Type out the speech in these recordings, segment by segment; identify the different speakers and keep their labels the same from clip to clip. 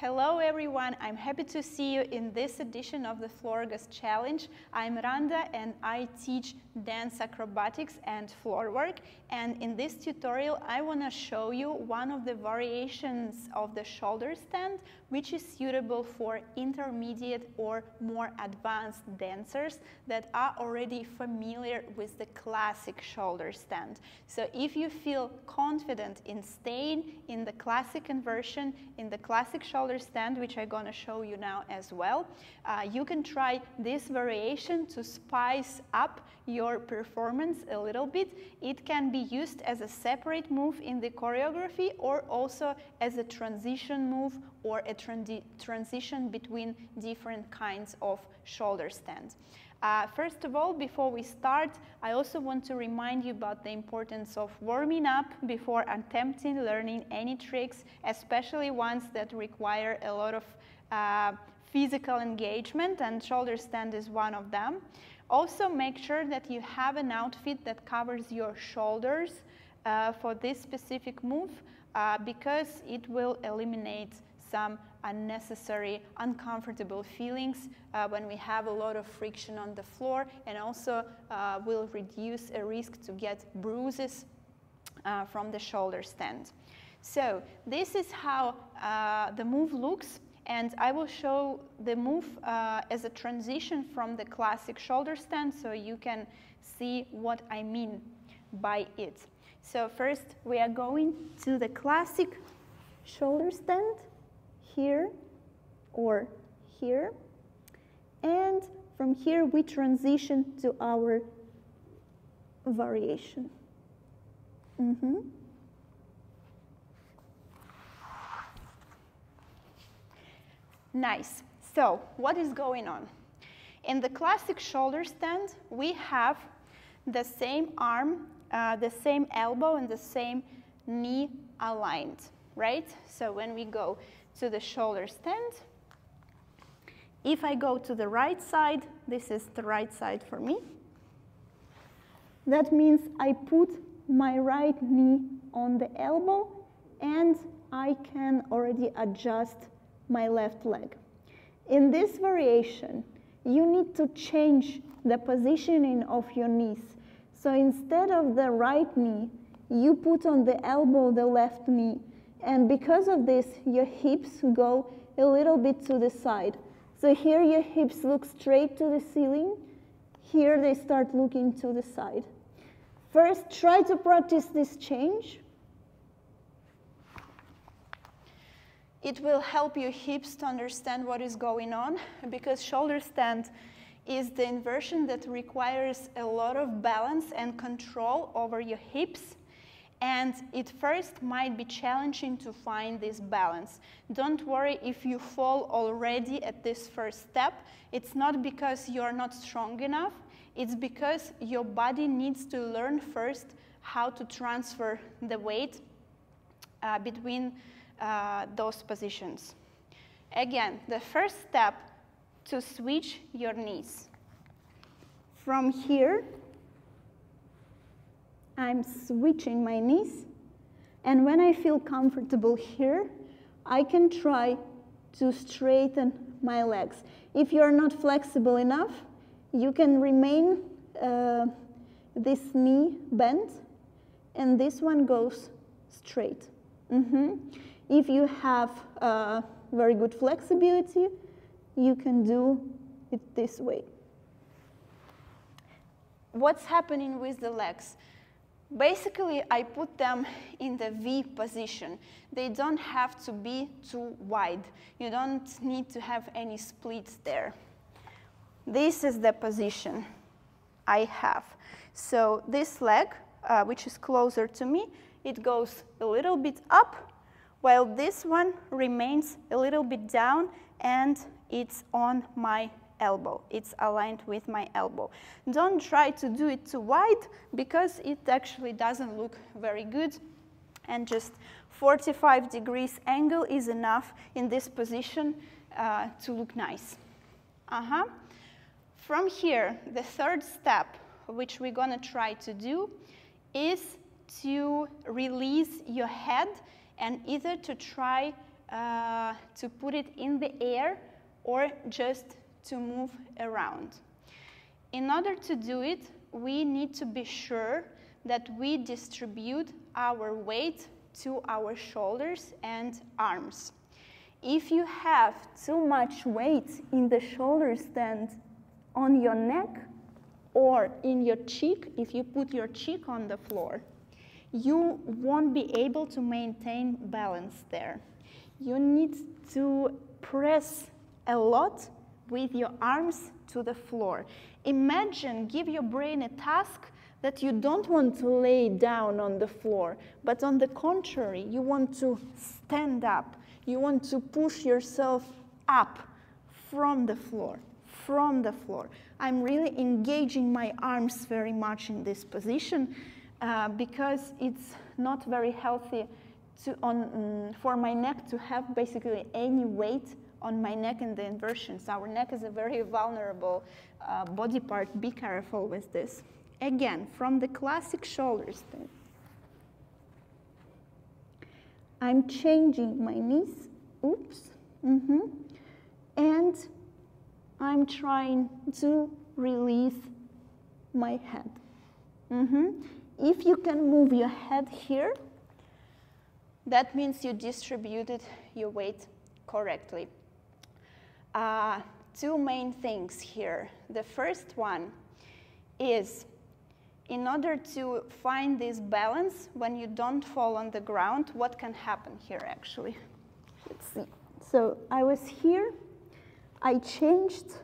Speaker 1: Hello everyone, I'm happy to see you in this edition of the Floorgust Challenge. I'm Randa and I teach dance acrobatics and floor work, and in this tutorial I want to show you one of the variations of the shoulder stand which is suitable for intermediate or more advanced dancers that are already familiar with the classic shoulder stand. So if you feel confident in staying in the classic version, in the classic shoulder stand, which I'm going to show you now as well, you can try this variation to spice up your performance a little bit. It can be used as a separate move in the choreography or also as a transition move or a transition between different kinds of shoulder stands. First of all, before we start, I also want to remind you about the importance of warming up before attempting learning any tricks, especially ones that require a lot of physical engagement, and shoulder stand is one of them. Also, make sure that you have an outfit that covers your shoulders for this specific move because it will eliminate some unnecessary, uncomfortable feelings when we have a lot of friction on the floor, and also will reduce a risk to get bruises from the shoulder stand. So this is how the move looks, and I will show the move as a transition from the classic shoulder stand so you can see what I mean by it. So first we are going to the classic shoulder stand, here or here, and from here we transition to our variation. Nice. So what is going on? In the classic shoulder stand we have the same arm, the same elbow and the same knee aligned, right? So when we go to the shoulder stand, if I go to the right side, this is the right side for me, that means I put my right knee on the elbow and I can already adjust my left leg. In this variation, you need to change the positioning of your knees. So instead of the right knee, you put on the elbow the left knee. And because of this, your hips go a little bit to the side. So here your hips look straight to the ceiling. Here they start looking to the side. First, try to practice this change. It will help your hips to understand what is going on, because shoulder stand is the inversion that requires a lot of balance and control over your hips. And it first might be challenging to find this balance. Don't worry if you fall already at this first step. It's not because you're not strong enough. It's because your body needs to learn first how to transfer the weight between those positions. Again, the first step to switch your knees. From here, I'm switching my knees, and when I feel comfortable here, I can try to straighten my legs. If you're not flexible enough, you can remain this knee bent, and this one goes straight. If you have very good flexibility, you can do it this way. What's happening with the legs? Basically, I put them in the V position. They don't have to be too wide. You don't need to have any splits there. This is the position I have. So this leg, which is closer to me, it goes a little bit up, while this one remains a little bit down and it's on my elbow. It's aligned with my elbow. Don't try to do it too wide because it actually doesn't look very good, and just 45 degrees angle is enough in this position to look nice. From here, the third step, which we're gonna try to do, is to release your head and either to try to put it in the air or just to move around. In order to do it, we need to be sure that we distribute our weight to our shoulders and arms. If you have too much weight in the shoulders and on your neck or in your cheek, if you put your cheek on the floor, you won't be able to maintain balance there. You need to press a lot with your arms to the floor. Imagine, give your brain a task that you don't want to lay down on the floor, but on the contrary, you want to stand up. You want to push yourself up from the floor, I'm really engaging my arms very much in this position because it's not very healthy for my neck to have basically any weight on my neck in the inversions. Our neck is a very vulnerable body part. Be careful with this. Again, from the classic shoulder stand, I'm changing my knees, oops, and I'm trying to release my head. If you can move your head here, that means you distributed your weight correctly. Two main things here. The first one is, in order to find this balance when you don't fall on the ground, what can happen here actually? Let's see. So I was here, I changed,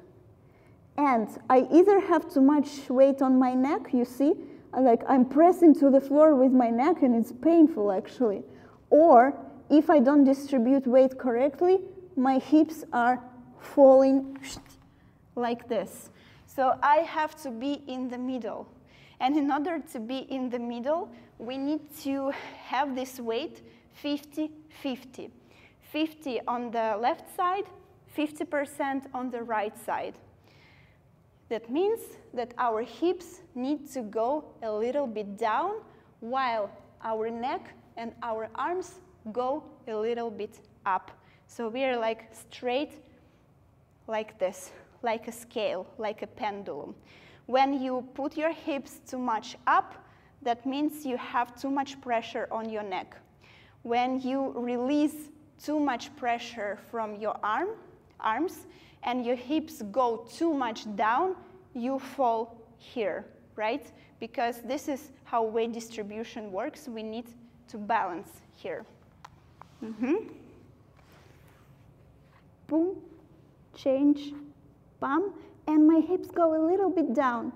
Speaker 1: and I either have too much weight on my neck, you see, like I'm pressing to the floor with my neck and it's painful actually. Or if I don't distribute weight correctly, my hips are falling like this. So I have to be in the middle. And in order to be in the middle, we need to have this weight 50-50. 50 on the left side, 50% on the right side. That means that our hips need to go a little bit down while our neck and our arms go a little bit up. So we are like straight like this, like a scale, like a pendulum. When you put your hips too much up, that means you have too much pressure on your neck. When you release too much pressure from your arms, and your hips go too much down, you fall here, right? Because this is how weight distribution works. We need to balance here. Boom, change, bam, and my hips go a little bit down,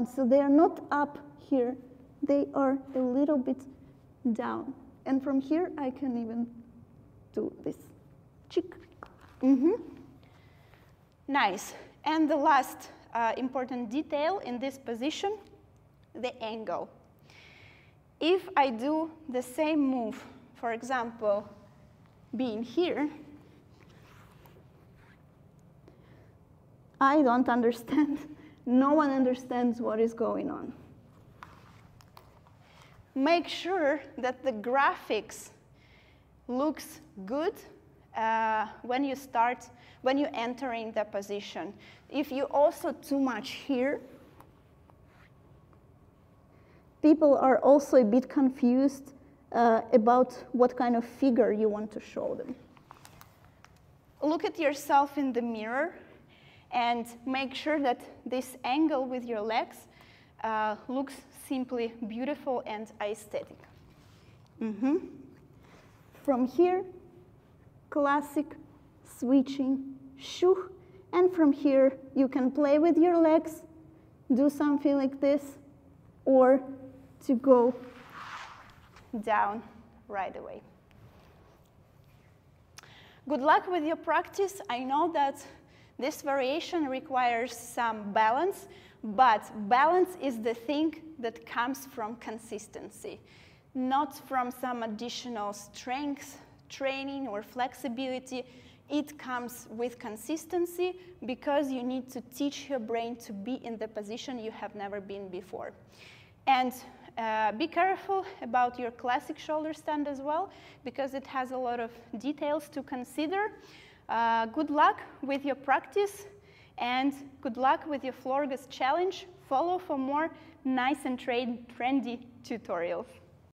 Speaker 1: so they are not up here, they are a little bit down. And from here, I can even do this. Chick. Nice. And the last important detail in this position, the angle. If I do the same move, for example, being here, I don't understand. No one understands what is going on. Make sure that the graphics looks good when you entering the position. If you also too much here, people are also a bit confused about what kind of figure you want to show them. Look at yourself in the mirror and make sure that this angle with your legs looks simply beautiful and aesthetic. From here, classic switching, shoo, and from here you can play with your legs, do something like this, or to go down right away. Good luck with your practice. I know that this variation requires some balance, but balance is the thing that comes from consistency, not from some additional strength training or flexibility. It comes with consistency because you need to teach your brain to be in the position you have never been before. And be careful about your classic shoulder stand as well, because it has a lot of details to consider. Good luck with your practice, and good luck with your Floorgust challenge. Follow for more nice and trendy tutorials.